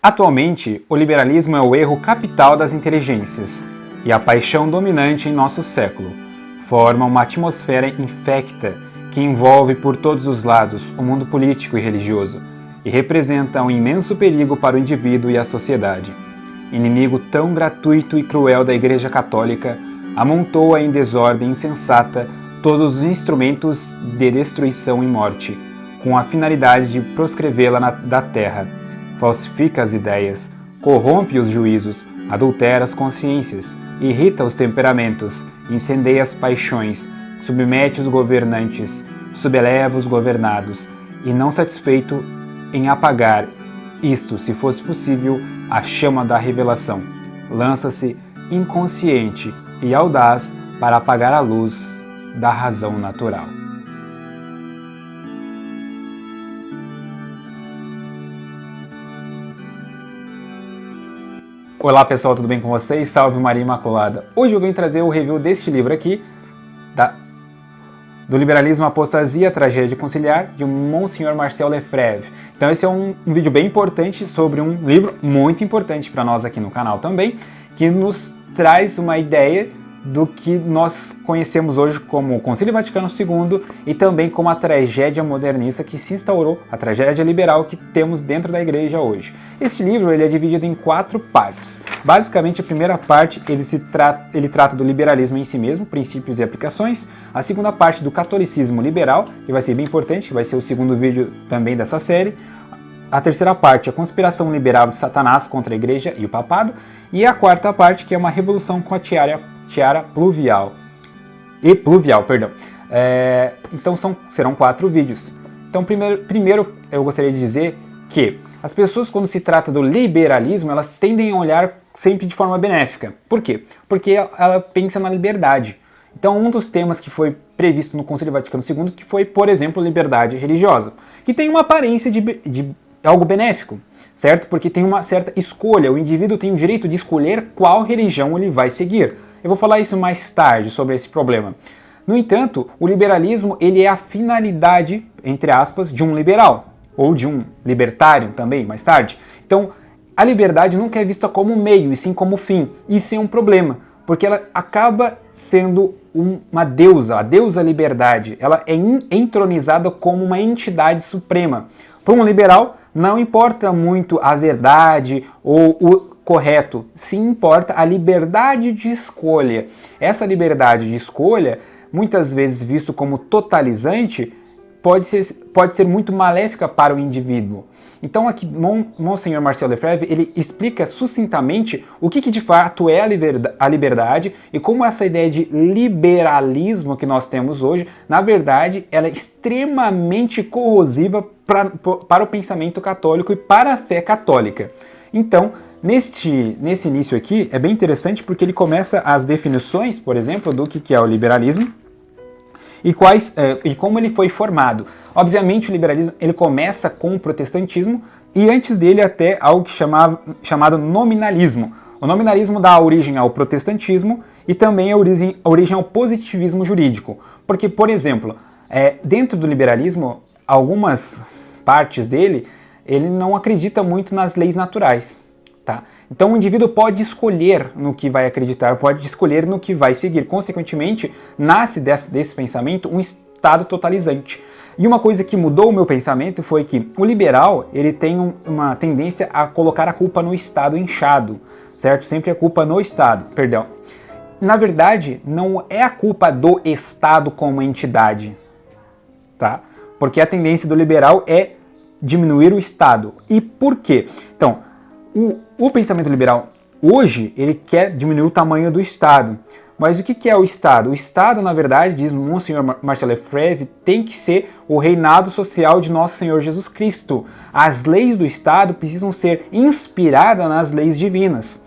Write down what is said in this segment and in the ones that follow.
Atualmente, o liberalismo é o erro capital das inteligências e a paixão dominante em nosso século. Forma uma atmosfera infecta que envolve por todos os lados o mundo político e religioso e representa um imenso perigo para o indivíduo e a sociedade. Inimigo tão gratuito e cruel da Igreja Católica, amontoa em desordem insensata todos os instrumentos de destruição e morte, com a finalidade de proscrevê-la da terra. Falsifica as ideias, corrompe os juízos, adultera as consciências, irrita os temperamentos, incendeia as paixões, submete os governantes, subeleva os governados, e não satisfeito em apagar isto, se fosse possível, a chama da revelação, lança-se inconsciente e audaz para apagar a luz da razão natural. Olá pessoal, tudo bem com vocês? Salve Maria Imaculada! Hoje eu venho trazer o review deste livro aqui, do Liberalismo, Apostasia, Tragédia Conciliar, de Monsenhor Marcel Lefebvre. Então esse é um vídeo bem importante sobre um livro muito importante para nós aqui no canal também, que nos traz uma ideia do que nós conhecemos hoje como o Concílio Vaticano II e também como a tragédia modernista que se instaurou, a tragédia liberal que temos dentro da igreja hoje. Este livro ele é dividido em 4 partes. Basicamente, a primeira parte ele trata do liberalismo em si mesmo, princípios e aplicações. A segunda parte do catolicismo liberal, que vai ser bem importante, que vai ser o segundo vídeo também dessa série. A terceira parte, a conspiração liberal de Satanás contra a igreja e o papado. E a quarta parte, que é uma revolução com a tiara pluvial. Então serão 4 vídeos. Então primeiro eu gostaria de dizer que as pessoas, quando se trata do liberalismo, elas tendem a olhar sempre de forma benéfica. Por quê? Porque ela pensa na liberdade. Então um dos temas que foi previsto no Concílio Vaticano II, que foi, por exemplo, liberdade religiosa, que tem uma aparência de algo benéfico, certo? Porque tem uma certa escolha, o indivíduo tem o direito de escolher qual religião ele vai seguir. Eu vou falar isso mais tarde sobre esse problema. No entanto, o liberalismo ele é a finalidade, entre aspas, de um liberal, ou de um libertário também, mais tarde. Então, a liberdade nunca é vista como meio, e sim como fim. Isso é um problema, porque ela acaba sendo uma deusa, a deusa liberdade. Ela é entronizada como uma entidade suprema. Para um liberal, não importa muito a verdade ou o correto, sim importa a liberdade de escolha. Essa liberdade de escolha, muitas vezes visto como totalizante, pode ser muito maléfica para o indivíduo. Então aqui, Monsenhor Marcel Lefebvre, ele explica sucintamente o que de fato é a liberdade e como essa ideia de liberalismo que nós temos hoje, na verdade, ela é extremamente corrosiva para o pensamento católico e para a fé católica. Então, nesse início aqui, é bem interessante porque ele começa as definições, por exemplo, do que é o liberalismo, e como ele foi formado. Obviamente o liberalismo ele começa com o protestantismo e antes dele até algo chamado nominalismo. O nominalismo dá origem ao protestantismo e também origem ao positivismo jurídico. Porque, por exemplo, dentro do liberalismo, algumas partes dele, ele não acredita muito nas leis naturais. Tá? Então o indivíduo pode escolher no que vai acreditar, pode escolher no que vai seguir. Consequentemente, nasce desse pensamento um estado totalizante. E uma coisa que mudou o meu pensamento foi que o liberal ele tem uma tendência a colocar a culpa no Estado inchado, certo? Sempre a culpa no Estado, perdão. Na verdade, não é a culpa do Estado como entidade, tá? Porque a tendência do liberal é diminuir o Estado. E por quê? Então, o pensamento liberal hoje, ele quer diminuir o tamanho do Estado. Mas o que é o Estado? O Estado, na verdade, diz Monsenhor Marcel Lefebvre, tem que ser o reinado social de nosso Senhor Jesus Cristo. As leis do Estado precisam ser inspiradas nas leis divinas.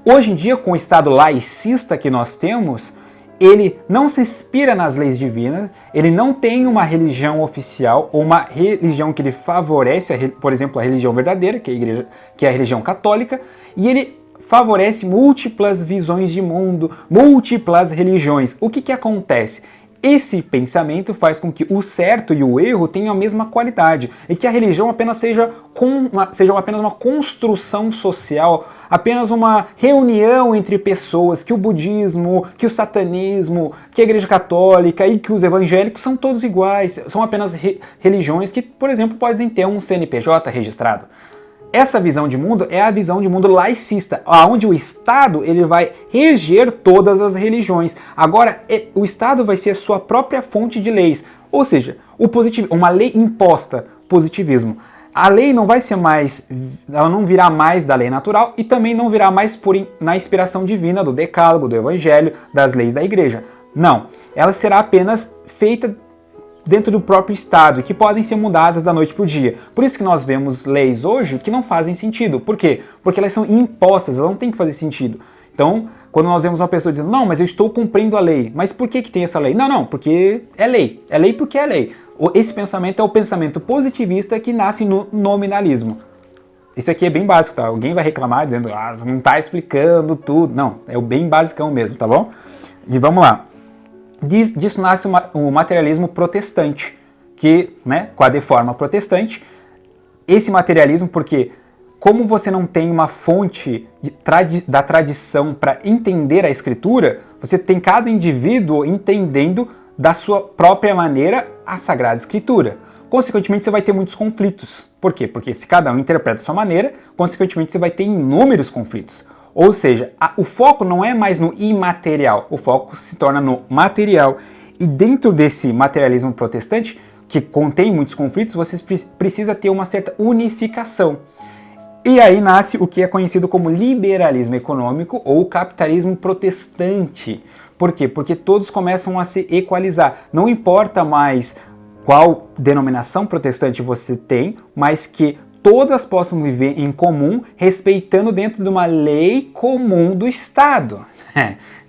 Hoje em dia, com o Estado laicista que nós temos, ele não se inspira nas leis divinas, ele não tem uma religião oficial ou uma religião que ele favorece, por exemplo, a religião verdadeira, que é a religião católica, e ele favorece múltiplas visões de mundo, múltiplas religiões. O que acontece? Esse pensamento faz com que o certo e o erro tenham a mesma qualidade e que a religião apenas seja apenas uma construção social, apenas uma reunião entre pessoas, que o budismo, que o satanismo, que a Igreja Católica e que os evangélicos são todos iguais, são apenas religiões que, por exemplo, podem ter um CNPJ registrado. Essa visão de mundo é a visão de mundo laicista, onde o Estado ele vai reger todas as religiões. Agora, o Estado vai ser a sua própria fonte de leis, ou seja, uma lei imposta, positivismo. A lei não vai ser mais, ela não virá mais da lei natural e também não virá mais na inspiração divina do decálogo, do evangelho, das leis da igreja. Não, ela será apenas feita dentro do próprio Estado e que podem ser mudadas da noite para o dia. Por isso que nós vemos leis hoje que não fazem sentido. Por quê? Porque elas são impostas, elas não têm que fazer sentido. Então, quando nós vemos uma pessoa dizendo, não, mas eu estou cumprindo a lei. Mas por que tem essa lei? Não, porque é lei. É lei porque é lei. Esse pensamento é o pensamento positivista que nasce no nominalismo. Isso aqui é bem básico, tá? Alguém vai reclamar dizendo, você não está explicando tudo. Não, é o bem basicão mesmo, tá bom? E vamos lá. Disso nasce o materialismo protestante, que, né, com a deforma protestante, esse materialismo, porque como você não tem uma fonte da tradição para entender a escritura, você tem cada indivíduo entendendo da sua própria maneira a Sagrada Escritura. Consequentemente, você vai ter muitos conflitos. Por quê? Porque se cada um interpreta a sua maneira, consequentemente, você vai ter inúmeros conflitos. Ou seja, o foco não é mais no imaterial, o foco se torna no material. E dentro desse materialismo protestante, que contém muitos conflitos, você precisa ter uma certa unificação. E aí nasce o que é conhecido como liberalismo econômico ou capitalismo protestante. Por quê? Porque todos começam a se equalizar. Não importa mais qual denominação protestante você tem, mas que todas possam viver em comum, respeitando dentro de uma lei comum do Estado.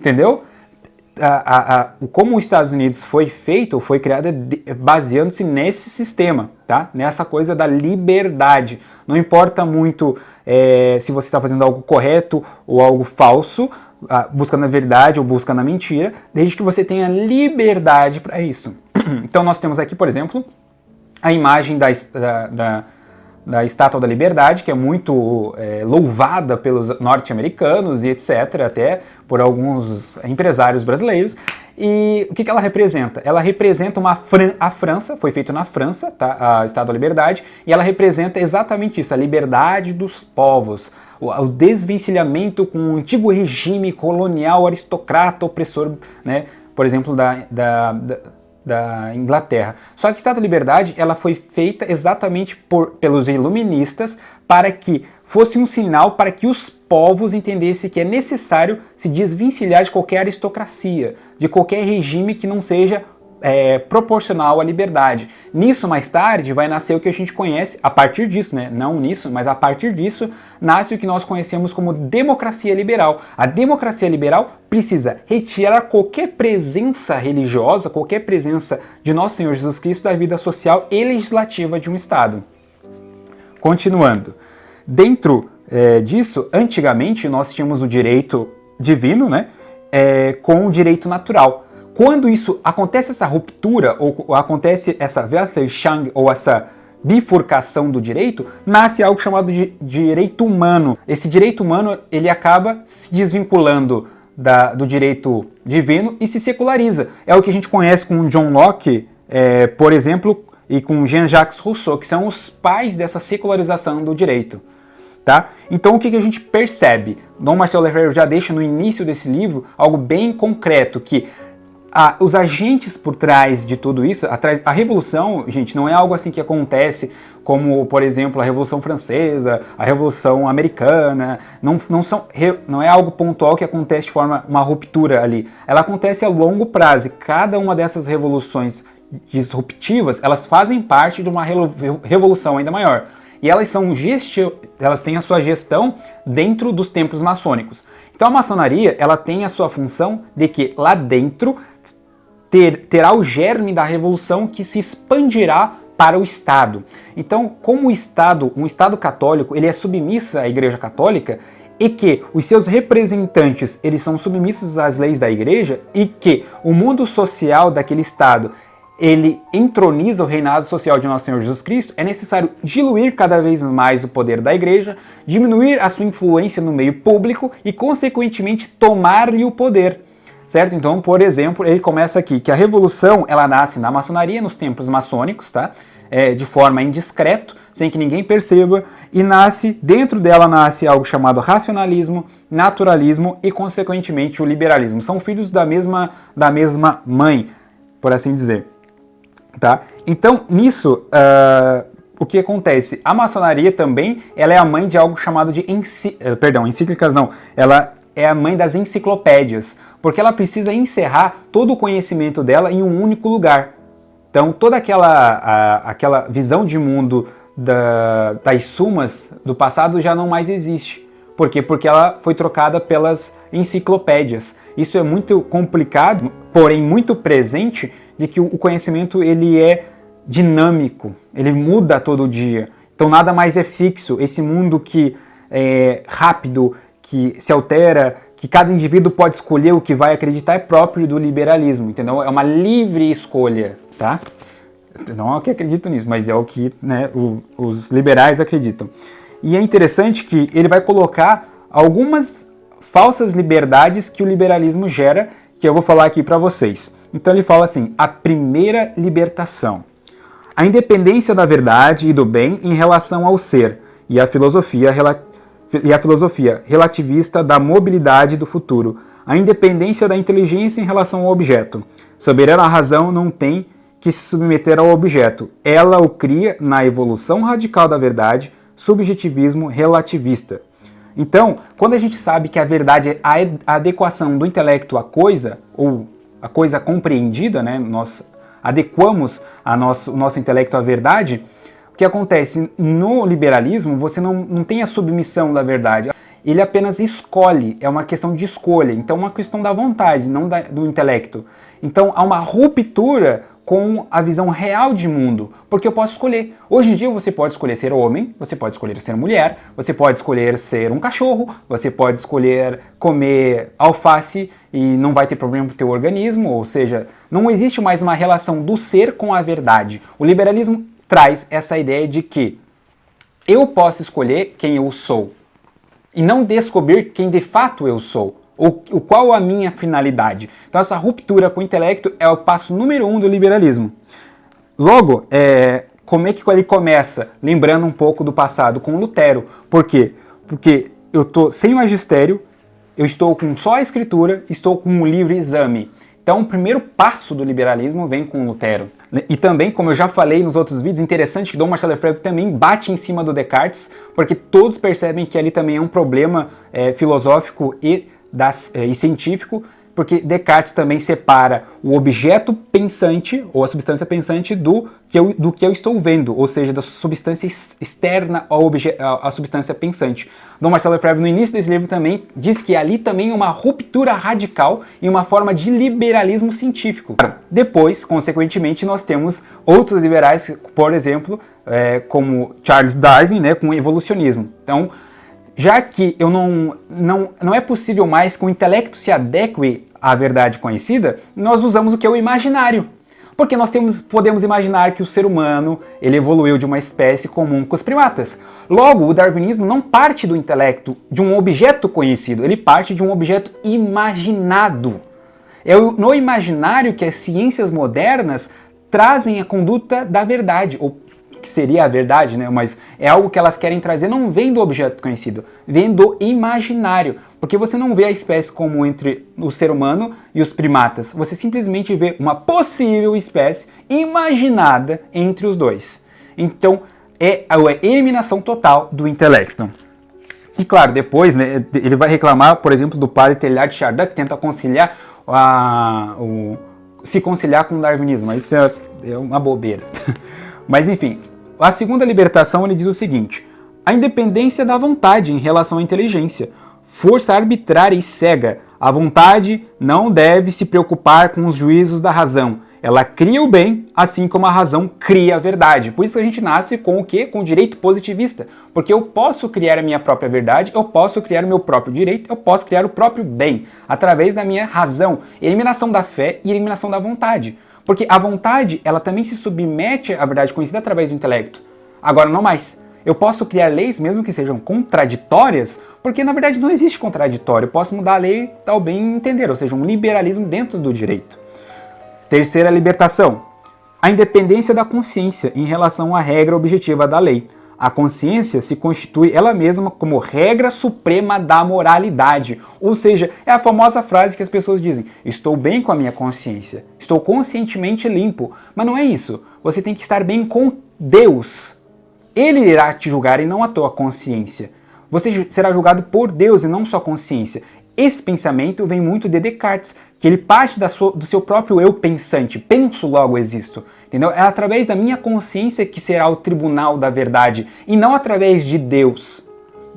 Entendeu? Como os Estados Unidos foi feito, ou foi criado, baseando-se nesse sistema, tá? Nessa coisa da liberdade. Não importa muito se você está fazendo algo correto ou algo falso, buscando a verdade ou buscando a mentira, desde que você tenha liberdade para isso. Então nós temos aqui, por exemplo, a imagem da Estátua da Liberdade, que é muito louvada pelos norte-americanos e etc., até por alguns empresários brasileiros. E o que ela representa? Ela representa a França, foi feito na França, tá? A Estátua da Liberdade, e ela representa exatamente isso, a liberdade dos povos, o desvencilhamento com o antigo regime colonial, aristocrata, opressor, né? Por exemplo, da Inglaterra. Só que a Estátua da Liberdade ela foi feita exatamente pelos iluministas para que fosse um sinal para que os povos entendessem que é necessário se desvencilhar de qualquer aristocracia, de qualquer regime que não seja proporcional à liberdade. Nisso, mais tarde, vai nascer o que a gente conhece, a partir disso, né? Não nisso, mas a partir disso, nasce o que nós conhecemos como democracia liberal. A democracia liberal precisa retirar qualquer presença religiosa, qualquer presença de Nosso Senhor Jesus Cristo da vida social e legislativa de um Estado. Continuando. Dentro disso, antigamente, nós tínhamos o direito divino, né? Com o direito natural. Quando isso acontece, essa ruptura, ou acontece essa Weltanschauung, ou essa bifurcação do direito, nasce algo chamado de direito humano. Esse direito humano, ele acaba se desvinculando do direito divino e se seculariza. É o que a gente conhece com John Locke, por exemplo, e com Jean-Jacques Rousseau, que são os pais dessa secularização do direito. Tá? Então o que a gente percebe? Dom Marcelo Lefebvre já deixa no início desse livro algo bem concreto, que os agentes por trás de tudo isso, a Revolução, gente, não é algo assim que acontece como, por exemplo, a Revolução Francesa, a Revolução Americana, não é algo pontual que acontece de forma, uma ruptura ali. Ela acontece a longo prazo. Cada uma dessas revoluções disruptivas, elas fazem parte de uma revolução ainda maior. E elas têm a sua gestão dentro dos templos maçônicos. Então a maçonaria, ela tem a sua função de que lá dentro terá o germe da revolução que se expandirá para o Estado. Então, como o Estado, um Estado católico, ele é submisso à Igreja Católica, e que os seus representantes eles são submissos às leis da Igreja, e que o mundo social daquele Estado ele entroniza o reinado social de Nosso Senhor Jesus Cristo, é necessário diluir cada vez mais o poder da Igreja, diminuir a sua influência no meio público e, consequentemente, tomar-lhe o poder. Certo? Então, por exemplo, ele começa aqui que a revolução ela nasce na maçonaria, nos templos maçônicos, tá? De forma indiscreta, sem que ninguém perceba, e dentro dela nasce algo chamado racionalismo, naturalismo e, consequentemente, o liberalismo. São filhos da mesma mãe, por assim dizer. Tá? Então, nisso, o que acontece? A maçonaria também ela é a mãe de algo chamado de encíclicas não, ela é a mãe das enciclopédias, porque ela precisa encerrar todo o conhecimento dela em um único lugar. Então, toda aquela visão de mundo das sumas do passado já não mais existe. Por quê? Porque ela foi trocada pelas enciclopédias. Isso é muito complicado, porém muito presente, de que o conhecimento ele é dinâmico, ele muda todo dia. Então nada mais é fixo. Esse mundo que é rápido, que se altera, que cada indivíduo pode escolher o que vai acreditar é próprio do liberalismo, entendeu? É uma livre escolha, tá? Não é o que acredito nisso, mas é o que, né, os liberais acreditam. E é interessante que ele vai colocar algumas falsas liberdades que o liberalismo gera, que eu vou falar aqui para vocês. Então ele fala assim, a primeira libertação. A independência da verdade e do bem em relação ao ser, e a filosofia relativista da mobilidade do futuro. A independência da inteligência em relação ao objeto. Soberana razão não tem que se submeter ao objeto. Ela o cria na evolução radical da verdade, subjetivismo relativista. Então, quando a gente sabe que a verdade é a adequação do intelecto à coisa, ou a coisa compreendida, né? Nós adequamos o nosso intelecto à verdade, o que acontece no liberalismo, você não tem a submissão da verdade. Ele apenas escolhe, é uma questão de escolha, então é uma questão da vontade, não do intelecto. Então há uma ruptura com a visão real de mundo, porque eu posso escolher. Hoje em dia você pode escolher ser homem, você pode escolher ser mulher, você pode escolher ser um cachorro, você pode escolher comer alface e não vai ter problema pro teu organismo, ou seja, não existe mais uma relação do ser com a verdade. O liberalismo traz essa ideia de que eu posso escolher quem eu sou e não descobrir quem de fato eu sou. Qual a minha finalidade? Então essa ruptura com o intelecto é o passo número 1 do liberalismo. Logo, como é que ele começa? Lembrando um pouco do passado com Lutero. Por quê? Porque eu estou sem magistério, eu estou com só a escritura, estou com um livre exame. Então o primeiro passo do liberalismo vem com Lutero. E também, como eu já falei nos outros vídeos, interessante que Dom Marcelo Lefebvre também bate em cima do Descartes, porque todos percebem que ali também é um problema filosófico e científico, porque Descartes também separa o objeto pensante, ou a substância pensante, do que eu estou vendo, ou seja, da substância externa à substância pensante. Dom Marcelo Lefebvre, no início desse livro, também diz que ali também é uma ruptura radical e uma forma de liberalismo científico. Depois, consequentemente, nós temos outros liberais, por exemplo, como Charles Darwin, né, com o evolucionismo. Então, já que não é possível mais que o intelecto se adeque à verdade conhecida, nós usamos o que é o imaginário. Porque nós podemos imaginar que o ser humano ele evoluiu de uma espécie comum com os primatas. Logo, o darwinismo não parte do intelecto de um objeto conhecido, ele parte de um objeto imaginado. É no imaginário que as ciências modernas trazem a conduta da verdade, ou que seria a verdade, né? Mas é algo que elas querem trazer, não vem do objeto conhecido, vem do imaginário, porque você não vê a espécie comum entre o ser humano e os primatas, você simplesmente vê uma possível espécie imaginada entre os dois. Então é a eliminação total do intelecto. E claro, depois, né, ele vai reclamar, por exemplo, do padre Teilhard de Chardin, que tenta se conciliar com o darwinismo, mas isso é uma bobeira. Mas enfim, a segunda libertação ele diz o seguinte: a independência da vontade em relação à inteligência, força arbitrária e cega. A vontade não deve se preocupar com os juízos da razão. Ela cria o bem, assim como a razão cria a verdade. Por isso que a gente nasce com o quê? Com o direito positivista. Porque eu posso criar a minha própria verdade, eu posso criar o meu próprio direito, eu posso criar o próprio bem, através da minha razão. Eliminação da fé e eliminação da vontade. Porque a vontade, ela também se submete à verdade conhecida através do intelecto. Agora, não mais. Eu posso criar leis, mesmo que sejam contraditórias, porque na verdade não existe contraditório. Eu posso mudar a lei ao bem entender, ou seja, um liberalismo dentro do direito. Terceira libertação. A independência da consciência em relação à regra objetiva da lei. A consciência se constitui ela mesma como regra suprema da moralidade. Ou seja, é a famosa frase que as pessoas dizem: estou bem com a minha consciência, estou conscientemente limpo. Mas não é isso. Você tem que estar bem com Deus. Ele irá te julgar e não a tua consciência. Você será julgado por Deus e não sua consciência. Esse pensamento vem muito de Descartes, que ele parte do seu próprio eu pensante. Penso, logo existo. Entendeu? É através da minha consciência que será o tribunal da verdade, e não através de Deus.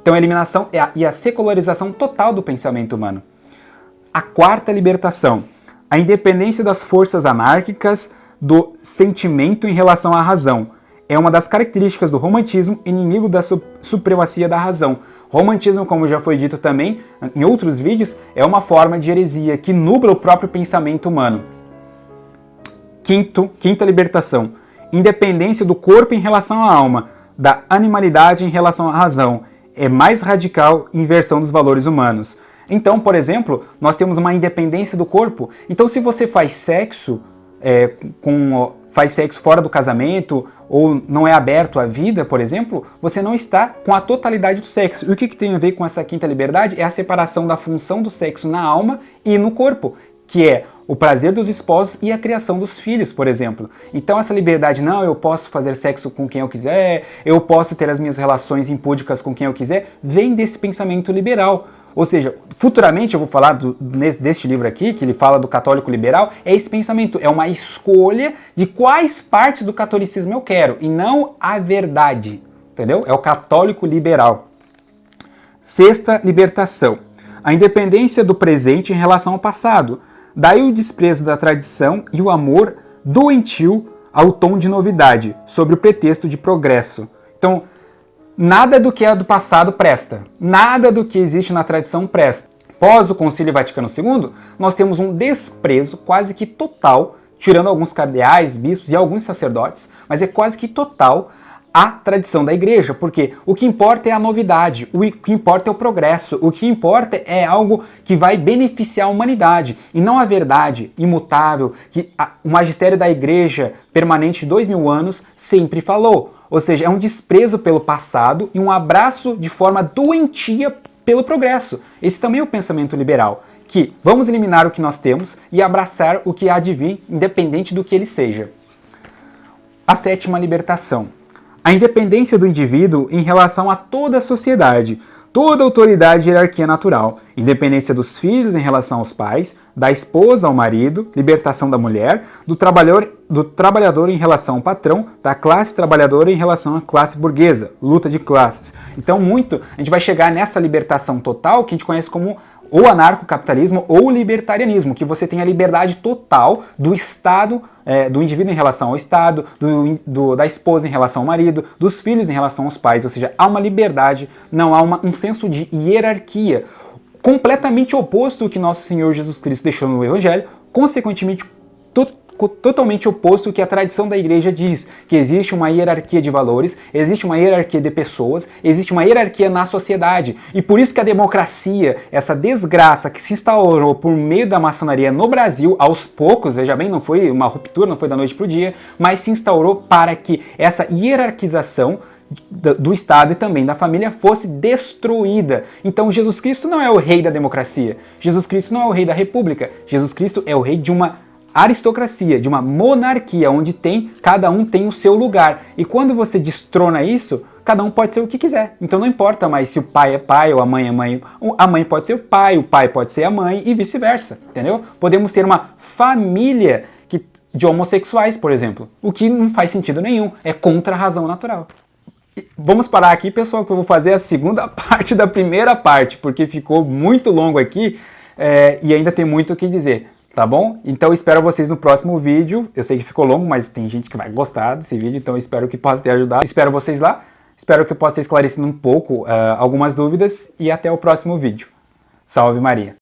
Então a eliminação e a secularização total do pensamento humano. A quarta libertação. A independência das forças anárquicas do sentimento em relação à razão. É uma das características do romantismo, inimigo da supremacia da razão. Romantismo, como já foi dito também em outros vídeos, é uma forma de heresia que nubla o próprio pensamento humano. Quinta libertação. Independência do corpo em relação à alma, da animalidade em relação à razão. É mais radical inversão dos valores humanos. Então, por exemplo, nós temos uma independência do corpo. Então, se você faz sexo fora do casamento ou não é aberto à vida, por exemplo, você não está com a totalidade do sexo. E o que tem a ver com essa quinta liberdade? É a separação da função do sexo na alma e no corpo, que é o prazer dos esposos e a criação dos filhos, por exemplo. Então essa liberdade, não, eu posso fazer sexo com quem eu quiser, eu posso ter as minhas relações impúdicas com quem eu quiser, vem desse pensamento liberal. Ou seja, futuramente eu vou falar deste livro aqui, que ele fala do católico liberal, é esse pensamento, é uma escolha de quais partes do catolicismo eu quero, e não a verdade, entendeu? É o católico liberal. Sexta libertação. A independência do presente em relação ao passado. Daí o desprezo da tradição e o amor doentio ao tom de novidade, sob o pretexto de progresso. Então, nada do que é do passado presta. Nada do que existe na tradição presta. Após o Concílio Vaticano II, nós temos um desprezo quase que total, tirando alguns cardeais, bispos e alguns sacerdotes, mas é quase que total a tradição da igreja, porque o que importa é a novidade, o que importa é o progresso, o que importa é algo que vai beneficiar a humanidade, e não a verdade imutável que o magistério da igreja permanente de 2000 anos sempre falou. Ou seja, é um desprezo pelo passado e um abraço de forma doentia pelo progresso. Esse também é o pensamento liberal, que vamos eliminar o que nós temos e abraçar o que há de vir, independente do que ele seja. A sétima libertação. A independência do indivíduo em relação a toda a sociedade, toda autoridade e hierarquia natural, independência dos filhos em relação aos pais, da esposa ao marido, libertação da mulher, do trabalhador em relação ao patrão, da classe trabalhadora em relação à classe burguesa, luta de classes. Então a gente vai chegar nessa libertação total que a gente conhece como ou anarcocapitalismo ou libertarianismo, que você tem a liberdade total do Estado, do indivíduo em relação ao Estado, da esposa em relação ao marido, dos filhos em relação aos pais, ou seja, há uma liberdade, não há um senso de hierarquia, completamente oposto ao que nosso Senhor Jesus Cristo deixou no Evangelho, consequentemente totalmente oposto ao que a tradição da igreja diz, que existe uma hierarquia de valores, existe uma hierarquia de pessoas, existe uma hierarquia na sociedade. E por isso que a democracia, essa desgraça que se instaurou por meio da maçonaria no Brasil, aos poucos, veja bem, não foi uma ruptura, não foi da noite para o dia, mas se instaurou para que essa hierarquização do Estado e também da família fosse destruída. Então Jesus Cristo não é o rei da democracia, Jesus Cristo não é o rei da república, Jesus Cristo é o rei de uma aristocracia, de uma monarquia, onde cada um tem o seu lugar. E quando você destrona isso, cada um pode ser o que quiser. Então não importa mais se o pai é pai ou a mãe é mãe. A mãe pode ser o pai pode ser a mãe e vice-versa, entendeu? Podemos ter uma família de homossexuais, por exemplo, o que não faz sentido nenhum, é contra a razão natural. Vamos parar aqui, pessoal, que eu vou fazer a segunda parte da primeira parte, porque ficou muito longo aqui e ainda tem muito o que dizer. Tá bom? Então espero vocês no próximo vídeo. Eu sei que ficou longo, mas tem gente que vai gostar desse vídeo, então espero que possa ter ajudado. Espero vocês lá. Espero que eu possa ter esclarecido um pouco algumas dúvidas e até o próximo vídeo. Salve Maria!